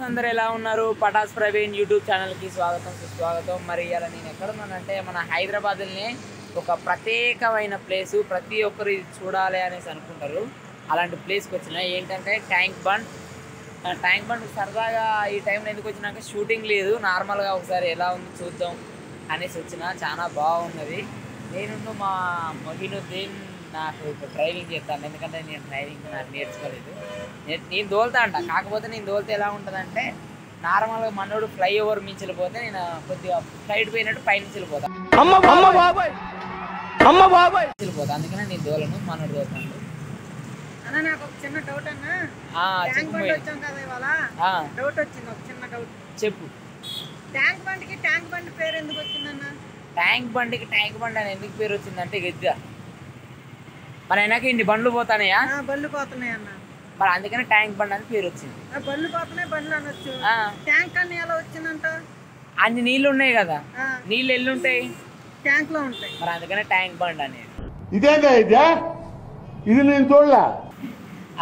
అందరూ ఎలా ఉన్నారు? పటాస్ ప్రవీణ్ యూట్యూబ్ ఛానల్కి స్వాగతం సుస్వాగతం. మరి ఇలా నేను ఎక్కడున్నానంటే మన హైదరాబాద్లోనే ఒక ప్రత్యేకమైన ప్లేసు, ప్రతి ఒక్కరు ఇది చూడాలి అనేసి అనుకుంటారు. అలాంటి ప్లేస్కి వచ్చిన ఏంటంటే ట్యాంక్ బండ్ సరదాగా ఈ టైంలో ఎందుకు వచ్చినాక షూటింగ్ లేదు, నార్మల్గా ఒకసారి ఎలా ఉంది చూద్దాం అనేసి వచ్చిన. చాలా బాగున్నది. నేను మా మొహినుద్దీన్ నాకు ఇప్పుడు డ్రైవింగ్ చేస్తాను, ఎందుకంటే నేను డ్రైవింగ్ నాకు నేర్చుకోలేదు. నేను దోలుతా అంట, కాకపోతే నేను దోలితే ఎలా ఉంటుందంటే నార్మల్గా మనోడు ఫ్లైఓవర్ మించి వెళ్ళిపోతే నేను కొద్దిగా ఫ్లైట్ పోయినట్టు పైనుంచి వెళ్ళిపోతాను, అందుకనే నేను దోలను, మనోడు దోలుతాను. నాకు ఒక చిన్న డౌట్ అన్నా, డౌట్ వచ్చింది, ఒక చిన్న డౌట్ చెప్పు. ట్యాంక్ బండ్ పేరు ఎందుకు వచ్చిందన్న? ట్యాంక్ బండ్ అని ఎందుకు పేరు వచ్చిందంటే గద్ద మన వెనక ఇన్ని బండ్లు పోతానయా, బండ్లు పోతున్నాయి అన్న, మరి అందుకని ట్యాంక్ బండ్ అని పేరు వచ్చింది. బండ్లు పోతున్నాయి, బండ్లు అనొచ్చు. ట్యాంక్ అని ఎలా వచ్చిందంట? అన్ని నీళ్లు ఉన్నాయి కదా, నీళ్ళు ఎల్లు ఉంటాయి, ట్యాంక్ లో ఉంటాయి, మరి అందుకనే ట్యాంక్ బండ్ అనేది. ఇది నేను చూడలా.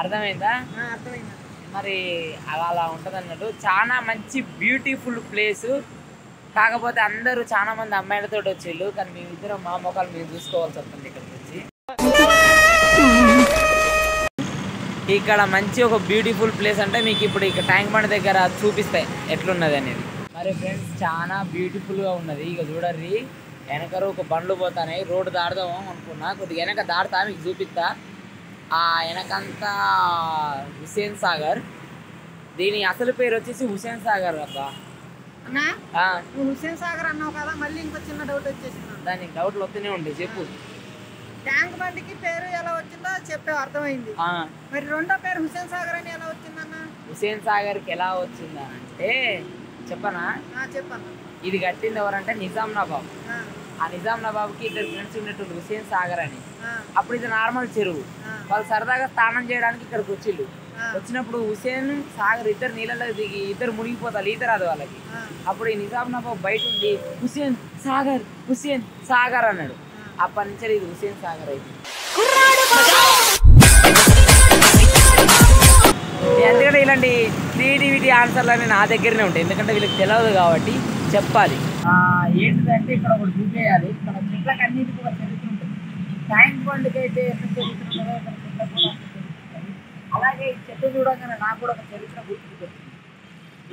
అర్థమైందా? అర్థమైంది. మరి అలా ఉంటుంది అన్నట్టు. చాలా మంచి బ్యూటిఫుల్ ప్లేస్. కాకపోతే అందరూ చాలా మంది అమ్మాయిలతో వచ్చేళ్ళు, కానీ మేమిద్దరం మా మొక్కలు మేము చూసుకోవాల్సి వస్తుంది. ఇక్కడికి వచ్చి ఇక్కడ మంచి ఒక బ్యూటిఫుల్ ప్లేస్ అంటే మీకు ఇప్పుడు ఇక్కడ ట్యాంక్ బండ్ దగ్గర చూపిస్తాయి ఎట్లున్నది అనేది. మరి ఫ్రెండ్స్ చాలా బ్యూటిఫుల్గా ఉన్నది. ఇక చూడర్రి, వెనకరు ఒక బండ్లు పోతాయి, రోడ్డు దాడదాము అనుకున్నా, కొద్దిగా వెనక దాడుతా మీకు చూపిస్తా. ఆ వెనకంతా హుస్సేన్ సాగర్, దీని అసలు పేరు వచ్చేసి హుస్సేన్ సాగర్ అబ్బా. హుస్సేన్ సాగర్ అన్నావు కదా, మళ్ళీ ఇంకో చిన్న డౌట్ వచ్చేసింది. దానికి డౌట్లు వస్తూనే ఉంటాయి, చెప్పు. ట్యాంక్ బండికి పేరు ఎలా వచ్చిందో చెప్పావు, అర్థమైంది. మరి రెండో పేరు హుస్సేన్ సాగర్ అని ఎలా వచ్చిందన్న? హుస్సేన్ సాగర్కి ఎలా వచ్చిందా అంటే చెప్పనా? చెప్పన్నా. ఇది కట్టింది ఎవరంటే నిజాం నవాబ్. ఆ నిజాం నవాబ్కి ఇద్దరు ఫ్రెండ్స్ ఉన్నట్టు హుస్సేన్ సాగర్ అని. అప్పుడు ఇది నార్మల్ చెరువు, వాళ్ళు సరదాగా స్నానం చేయడానికి ఇక్కడికి వచ్చిళ్ళు. వచ్చినప్పుడు హుస్సేన్ సాగర్ ఇద్దరు నీళ్ళలో దిగి ఇద్దరు మునిగిపోతారు, ఈత రాదు వాళ్ళకి. అప్పుడు ఈ నిజాం నవాబ్ బయట ఉండి హుస్సేన్ సాగర్ అన్నాడు. అప్పటి నుంచి ఇది హుస్సేన్ సాగర్ అయింది. ఎందుకంటే ఇలాంటి క్రియేటివిటీ ఆన్సర్లు నా దగ్గరనే ఉంటాయి, ఎందుకంటే వీళ్ళకి తెలియదు కాబట్టి చెప్పాలి. ఏంటిదంటే ఇక్కడ ఒకటి చూపేయాలి, ఇక్కడ చెట్లకు అన్నిటికీ ఒక చరిత్ర ఉంటుంది. ట్యాంక్ బండ్కి అయితే ఎంత చరిత్ర ఉంటుందో ఇక్కడ చెట్లకు కూడా అంత చరిత్ర ఉంటుంది. అలాగే ఈ చెట్టు చూడగానే నాకు కూడా ఒక చరిత్ర గుర్తుకొచ్చింది.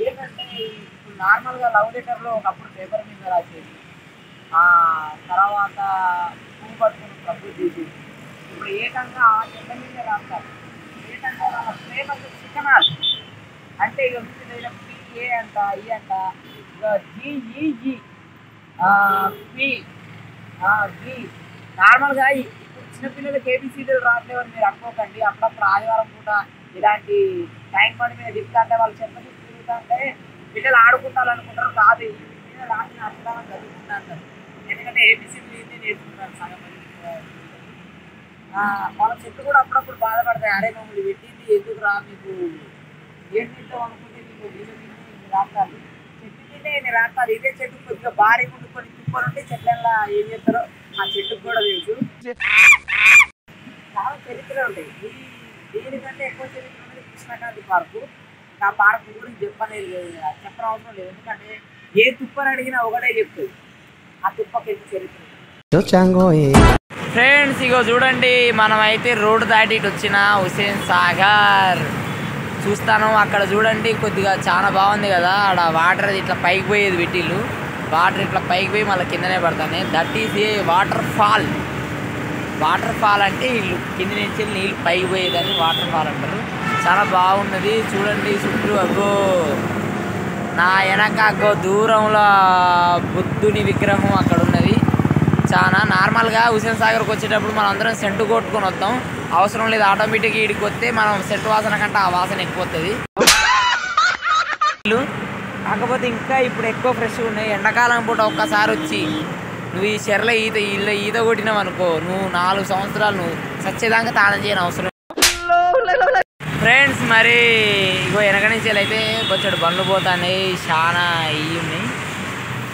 ఏంటంటే ఇప్పుడు నార్మల్గా లవ్ లెటర్లో ఒకప్పుడు పేపర్ మీద రాసేది, తర్వాత పువ్వు పట్టుకుని ప్రకృతి చేసేది. ఇప్పుడు ఏకంగా ఆ చెట్ల మీద రాస్తారు. ఏకంగా వాళ్ళ ప్రేమ చికనాలు అంటే ఇక పిఏ అంట, ఈ అంట, ఇక జీఈజీ జీ. నార్మల్గా ఇప్పుడు చిన్నపిల్లలకి ఏబిసిడీలు రావట్లేవని మీరు అనుకోకండి. అప్పుడప్పుడు ఆదివారం కూడా ఇలాంటి ట్యాంక్ బండ్ మీద తిప్పుతుంటే వాళ్ళు చెప్పని తిరుగుతుంటే పిల్లలు ఆడుకుంటారనుకుంటారు, కాదు మీద రాసిన అర్థాలను చదువుకుంటా అంటారు. ఎందుకంటే ఏబిసిడీలు ఏంటి నేర్చుకుంటారు సగం మంది. వాళ్ళ చెట్టు కూడా అప్పుడప్పుడు బాధపడతాయి, అరే మమ్మల్ని పెట్టింది ఎందుకు రా, మీకు ఏం తింటాం అనుకుంటే మీకు వీళ్ళు రాస్తారు, చెట్టు తింటే నేను రాస్తారు. ఇదే చెట్టు కొద్దిగా భారీ ఉండి కొన్ని తుప్పలు ఉంటే చెట్లల్లో ఏం చేస్తారో ఆ చెట్టుకు కూడా తెలుసు. చాలా చరిత్ర ఉంటాయి. దీనికంటే ఎక్కువ చరిత్ర ఉన్నది కృష్ణకాంతి పార్కు. ఆ పార్కు గురించి చెప్పనేది చెప్పడం అవసరం లేదు, ఎందుకంటే ఏ తుప్పని అడిగినా ఒకటే చెప్తుంది, ఆ తుప్పకి ఎంత చరిత్ర. ఫ్రెండ్స్ ఇగో చూడండి, మనం అయితే రోడ్డు దాటి వచ్చిన హుస్సేన్ సాగర్ చూస్తాను. అక్కడ చూడండి కొద్దిగా చాలా బాగుంది కదా, ఆడ వాటర్ ఇట్లా పైకి పోయేది పెట్టిళ్ళు, వాటర్ ఇట్లా పైకి పోయి మళ్ళీ కిందనే పడతాయి. That is a water fall అంటే ఇల్లు కింద నుంచి నీళ్ళు పైకి పోయేదని వాటర్ ఫాల్ అంటారు. చాలా బాగున్నది చూడండి. చుట్టూ అగ్గో నా వెనక అగ్గో దూరంలో బుద్ధుని విగ్రహం అక్కడ ఉన్నది. చాలా నార్మల్గా హుస్సేన్ సాగర్కి వచ్చేటప్పుడు మనం అందరం సెంటు కొట్టుకొని వస్తాం, అవసరం లేదు. ఆటోమేటిక్గా ఈడికి వస్తే మనం సెంటు వాసన కంటే ఆ వాసన ఎక్కువ వస్తుంది. కాకపోతే ఇంకా ఇప్పుడు ఎక్కువ ఫ్రెష్గా ఉన్నాయి. ఎండాకాలం పూట ఒక్కసారి వచ్చి నువ్వు ఈ చెర్ల ఈత కొట్టినావు అనుకో, నువ్వు 4 సంవత్సరాలు నువ్వు సచ్చేదాకా తాళం చేయని అవసరం. ఫ్రెండ్స్ మరి ఇగో వెనక నుంచి అయితే వచ్చాడు బండ్లు పోతాయి, చాలా ఇవి ఉన్నాయి.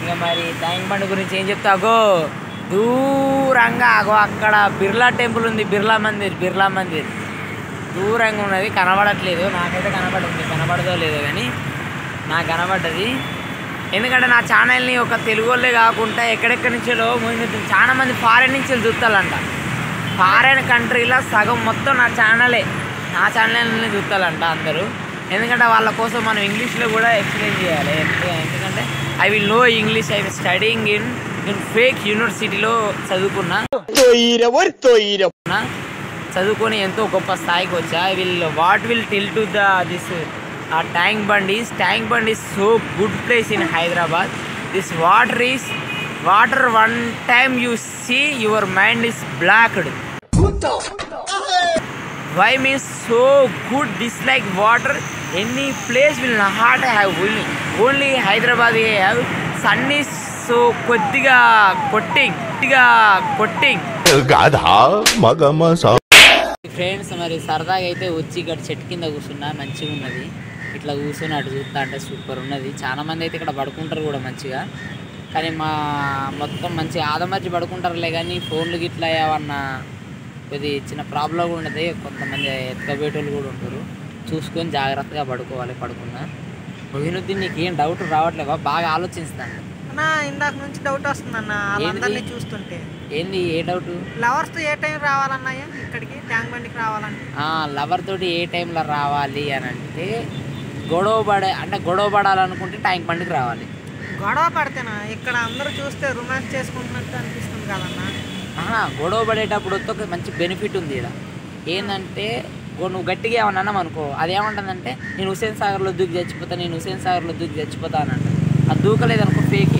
ఇక మరి ట్యాంక్ బండ్ గురించి ఏం చెప్తాగో, దూరంగా అగో అక్కడ బిర్లా టెంపుల్ ఉంది, బిర్లా మందిర్ దూరంగా ఉన్నది, కనబడట్లేదు. నాకైతే కనబడుతుంది, కనబడదో లేదో కానీ నాకు కనబడ్డది. ఎందుకంటే నా ఛానల్ని ఒక తెలుగు వాళ్ళే కాకుండా ఎక్కడెక్కడి నుంచో చాలా మంది ఫారెన్ నుంచి చూస్తారంట. ఫారెన్ కంట్రీలో సగం మొత్తం నా ఛానల్ని చూస్తారంట అందరూ. ఎందుకంటే వాళ్ళ కోసం మనం ఇంగ్లీష్లో కూడా ఎక్స్ప్లెయిన్ చేయాలి. ఎందుకంటే I will know English. I will studying in fake యూనివర్సిటీలో చదువుకొని ఎంతో గొప్ప స్థాయికి వచ్చా. What will till to this tank bund is so good place in Hyderabad. This water one time you see your mind is blocked. Why means so good, dislike water. Any place will not have only Hyderabad have. Sun is so కొద్దిగా కొట్టింగ్. Friends మరి సరదాగా అయితే వచ్చి ఇక్కడ చెట్టు కింద కూర్చున్నా, మంచిగా ఉన్నది. ఇట్లా కూర్చొని అటు చూస్తా అంటే సూపర్ ఉన్నది. చాలా మంది అయితే ఇక్కడ పడుకుంటారు కూడా మంచిగా. కానీ మొత్తం మంచిగా ఆదమర్చి పడుకుంటారులే. కానీ ఫోన్లు గిట్లా ఏమన్నా ఇది చిన్న ప్రాబ్లం కూడా ఉన్నది. కొంతమంది ఎత్తుకబేటోళ్ళు కూడా ఉంటారు. చూసుకొని జాగ్రత్తగా పడుకున్నా. మొహినుద్దీన్ నీకేం డౌట్ రావట్లేవా? బాగా ఆలోచిస్తాను. ఇందాక నుంచి డౌట్ వస్తుందన్న వాళ్ళందరినీ చూస్తుంటే. ఏంది ఏ డౌట్? లవర్స్ ఏ టైం రావాలన్నాయా ఇక్కడికి ట్యాంక్ బండికి రావాలంటే? లవర్ తోటి ఏ టైంలో రావాలి అని అంటే గొడవ పడాలనుకుంటే ట్యాంక్ బండికి రావాలి. గొడవ పడితేనా? ఇక్కడ అందరూ చూస్తే రొమాన్స్ చేసుకుంటున్నట్టు అనిపిస్తుంది కదన్నా. గొడవ పడేటప్పుడు ఒక మంచి బెనిఫిట్ ఉంది ఇక్కడ. ఏంటంటే నువ్వు గట్టిగా ఏమన్నా అన్నాం అనుకో, అదేమంటుందంటే నేను హుసేన్ సాగర్లో దూకి చచ్చిపోతా అని అంటే అది దూకలేదు అనుకో, ఫేక్.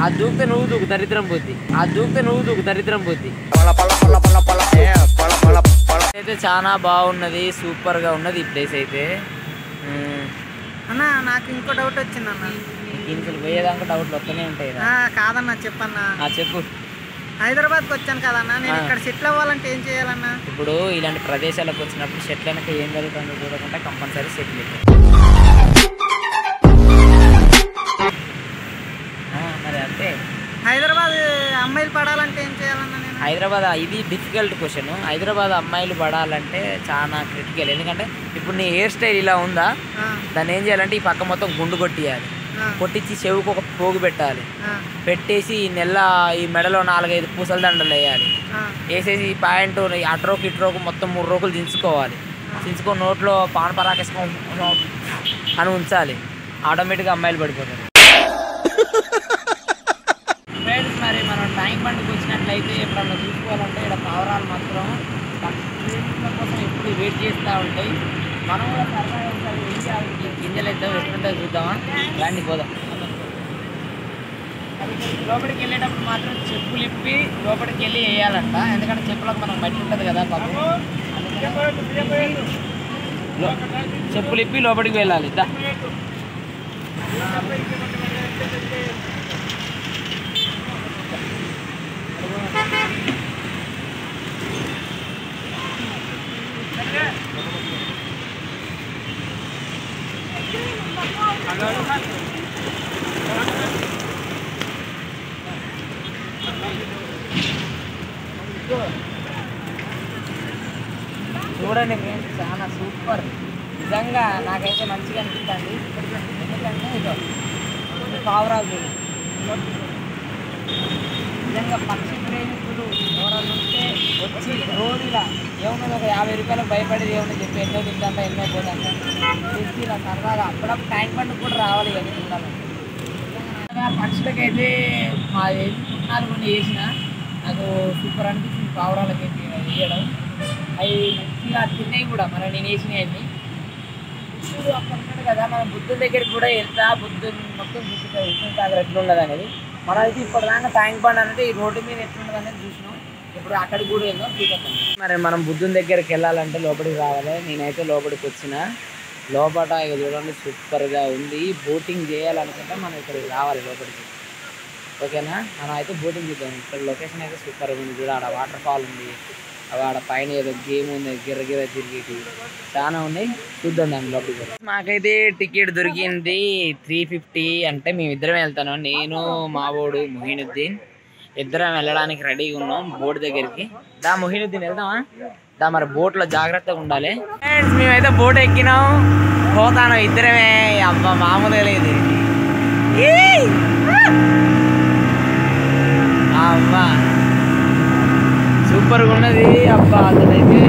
ఆ దూకితే నువ్వు దూకు దరిద్రం పోద్ది. అయితే చాలా బాగున్నది, సూపర్గా ఉన్నది ఈ ప్లేస్ అయితే. అన్న నాకు ఇంకో డౌట్ వచ్చిందన్న. ఇంట్లో పోయేదాకా డౌట్లు వస్తూనే ఉంటాయి. కాదన్నా చెప్పన్నా. చెప్పు. హైదరాబాద్కి వచ్చాను కదన్నా, నేను ఇక్కడ సెటిల్ అవ్వాలంటే ఏం చేయాలన్నా? ఇప్పుడు ఇలాంటి ప్రదేశాలకు వచ్చినప్పుడు సెటిల్ అయినాక ఏం జరుగుతుందో చూడకుండా కంపల్సరీ సెటిల్ అవుతుంది. మరి అంతే. హైదరాబాద్ అమ్మాయిలు పడాలంటే ఏం చేయాలన్నా నేను? హైదరాబాద్ ఇది డిఫికల్ట్ క్వశ్చన్. హైదరాబాద్ అమ్మాయిలు పడాలంటే చాలా క్రిటికల్. ఎందుకంటే ఇప్పుడు నీ హెయిర్ స్టైల్ ఇలా ఉందా, దాన్ని ఏం చేయాలంటే ఈ పక్క మొత్తం గుండు కొట్టియాలి. కొట్టించి చెవుకు ఒక పోగు పెట్టాలి. పెట్టేసి ఈ మెడలో 4-5 పూసల దండలు వేయాలి. వేసేసి ఈ ప్యాంటు అట్రోకు ఇట్రోకు మొత్తం 3 రోకులు దించుకోవాలి. దించుకొని నోట్లో పాన్ పరాకేసుకో అని ఉంచాలి. ఆటోమేటిక్గా అమ్మాయిలు పడిపోతారు. ఫ్రెండ్స్ మరి మనం ట్యాంక్ బండ్కి వచ్చినట్లయితే ఎప్పుడన్నా చూసుకోవాలంటే ఇక్కడ పావురాలు మాత్రం కోసం ఎప్పుడు వెయిట్ చేస్తూ ఉంటాయి. మనం కూడా సరదాగా ఒకసారి గింజలు ఇద్దాం, ఎట్లుంటుందో చూద్దామా? రండి పోదాం. లోపలికి వెళ్ళేటప్పుడు మాత్రం చెప్పులు ఇప్పి లోపలికి వెళ్ళి వేయాలంట. ఎందుకంటే చెప్పులకు మనం మట్టి ఉంటుంది కదా పాపం, చెప్పులు ఇప్పి లోపలికి వెళ్ళాలి. చూడండి ఫ్రెండ్స్, చాలా సూపర్. నిజంగా నాకైతే మంచిగా అనిపిస్తుంది. ఎందుకంటే ఇదో పావురాలు నిజంగా పక్షి ప్రేమికులు ఎవరన్నా ఉంటే వచ్చి రోజు ఇలా ఏమన్నా ఒక 50 రూపాయలకు భయపడేది ఏమన్నా చెప్పి ఎన్నో తింటా ఎన్నో పోదంట తెచ్చి ఇలా సరదాగా అప్పుడప్పుడు ట్యాంక్ బండ్ కూడా రావాలి. కానీ చూడాలి పక్షులకైతే మా కొన్ని వేసిన నాకు సూపర్ అనిపించింది. పావురాలకి వేయడం అవి మంచిగా తిన్నాయి కూడా. మరి నేను వేసినవి ఇప్పుడు అక్కడ ఉన్నాడు కదా, మన బుద్ధుల దగ్గరికి కూడా వెళ్తా. బుద్ధుని మొత్తం చూపిస్తాయి హుస్సేన్ సాగర్ ఎట్లున్నది అనేది. మనం అయితే ఇప్పటిదాకా ట్యాంక్ బండ్ అనేది ఈ రోడ్డు మీద ఎట్లున్నది అనేది చూసినాం. ఇప్పుడు అక్కడికి కూడా వెళ్దాం, చూపిస్తాం. మరి మనం బుద్ధుని దగ్గరికి వెళ్ళాలంటే లోపలికి రావాలి. నేనైతే లోపలికి వచ్చిన లోపల ఇక చూడండి సూపర్గా ఉంది. బోటింగ్ చేయాలనుకుంటే మనం ఇక్కడికి రావాలి లోపలికి. ఓకేనా? మనం అయితే బోటింగ్ చేద్దాం. ఇక్కడ లొకేషన్ అయితే సూపర్గా ఉంది. చూడ ఆడ వాటర్ ఫాల్ ఉంది, ఆడ పైన ఏదో గేమ్ ఉంది, గిర్ర తిరిగేటి చాలా ఉన్నాయి. చూద్దాం దాని లోపలికి. మాకైతే టికెట్ దొరికింది 350. అంటే మేమిద్దరం వెళ్తాను, నేను మావోడు మొహినుద్దీన్. ఇద్దరం వెళ్ళడానికి రెడీగా ఉన్నాం బోర్డు దగ్గరికి. మొహినుద్దీన్ వెళ్దామా? మరి బోట్లో జాగ్రత్తగా ఉండాలి ఫ్రెండ్స్. మేమైతే బోట్ ఎక్కినాం, పోతాను ఇద్దరమే. అబ్బా మామూలుగా లేదు. అబ్బా సూపర్గా ఉన్నది. అబ్బా అసలైతే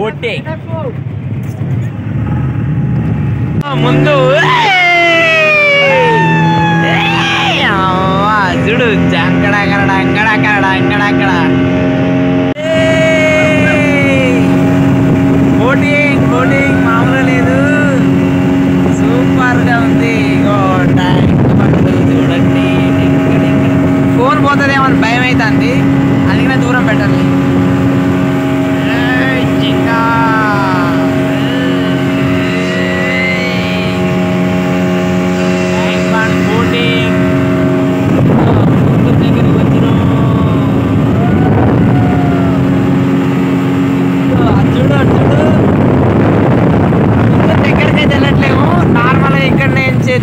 ఓటే ముందు చూడు అంగడక్కడ బోటింగ్ బోటింగ్ మామూలు లేదు, సూపర్ గా ఉంది. చూడండి ఫోన్ పోతుందేమో భయం అవుతుంది, అందుకనే దూరం పెట్టాలి.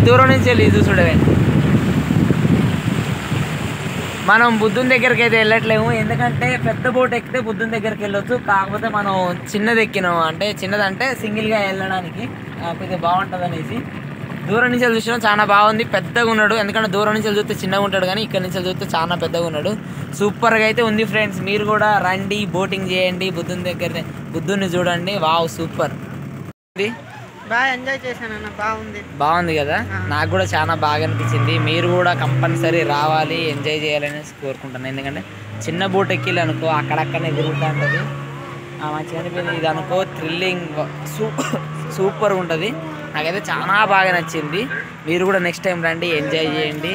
దూరం నుంచి వెళ్ళి చూడవే. మనం బుద్ధుని దగ్గరికి అయితే వెళ్ళట్లేము, ఎందుకంటే పెద్ద బోట్ ఎక్కితే బుద్ధుని దగ్గరికి వెళ్ళొచ్చు. కాకపోతే మనం చిన్నది ఎక్కినాము, అంటే చిన్నదంటే సింగిల్గా వెళ్ళడానికి కొద్దిగా బాగుంటుంది అనేసి దూరం నుంచి చూసినాం. చాలా బాగుంది, పెద్దగా ఉన్నాడు. ఎందుకంటే దూరం నుంచి చూస్తే చిన్నగా ఉంటాడు, కానీ ఇక్కడ నుంచి చూస్తే చాలా పెద్దగా ఉన్నాడు. సూపర్గా అయితే ఉంది ఫ్రెండ్స్. మీరు కూడా రండి, బోటింగ్ చేయండి, బుద్ధుని దగ్గర బుద్ధుని చూడండి. Wow super. బాగా ఎంజాయ్ చేశానన్న, బాగుంది కదా. నాకు కూడా చాలా బాగా అనిపించింది. మీరు కూడా కంపల్సరీ రావాలి, ఎంజాయ్ చేయాలని కోరుకుంటున్నాను. ఎందుకంటే చిన్న బోట్ ఎక్కిళ్ళు అనుకో అక్కడక్కడనే తిరుగుతూ ఉంటుంది, మంచిగా అనిపించింది. ఇది అనుకో థ్రిల్లింగ్ సూపర్గా ఉంటుంది. నాకైతే చాలా బాగా నచ్చింది. మీరు కూడా నెక్స్ట్ టైం రండి, ఎంజాయ్ చేయండి.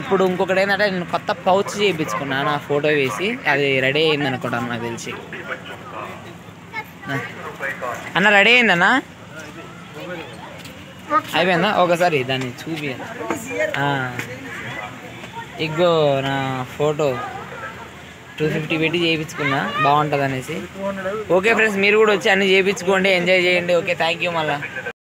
ఇప్పుడు ఇంకొకటి ఏంటంటే నేను కొత్త పౌచ్ చేయించుకున్నాను, ఆ ఫోటో వేసి అది రెడీ అయింది అనుకుంటాను నాకు తెలిసి. అన్న రెడీ అయిందన్నా? అయిపోయిందా? ఒకసారి దాన్ని చూపి. ఇగో నా ఫోటో 250 పెట్టి చేయించుకున్నా, బాగుంటుంది అనేసి. ఓకే ఫ్రెండ్స్, మీరు కూడా వచ్చి అన్నీ చేయించుకోండి, ఎంజాయ్ చేయండి. ఓకే, థ్యాంక్ యూ మళ్ళీ.